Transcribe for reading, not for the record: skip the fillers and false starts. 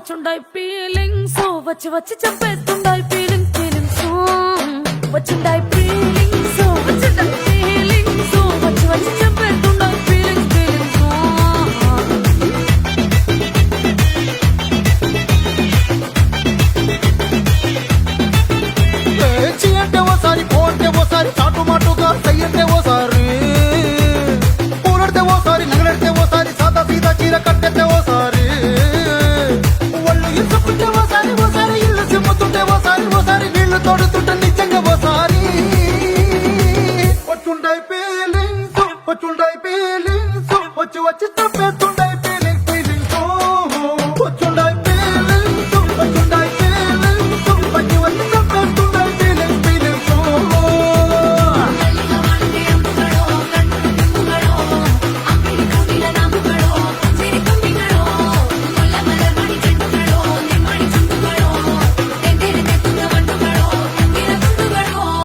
వచ్చుండాయి feelings వచ్చి వచ్చి చంపేస్తుండాయి feeling feelings వచ్చుండాయి feelings వచ్చుండాయి feelings వచ్చి వచ్చి చంపేస్తుండాయి ఫీలింగ్ ఫీలింగ్స్ అంటే ఓసారి పోంటే ఓసారి చాటు మాటుగా సయ్యంటే ఓసారి పూలడితే ఓసారి నగలడితే ఓసారి సాదా సీదా చీర కట్టెతే ఓసారి ఒళ్ళు ఇసుకుంటే ఓసారి ఓసారి ఇల్లు సిమ్ముతుంటే ఓసారి ఓసారి నీళ్లు తోడుతుంటే నిజంగా ఓసారి వచ్చుండాయి ఫీలింగ్స్ వచ్చి వచ్చి తప్పేస్తుండే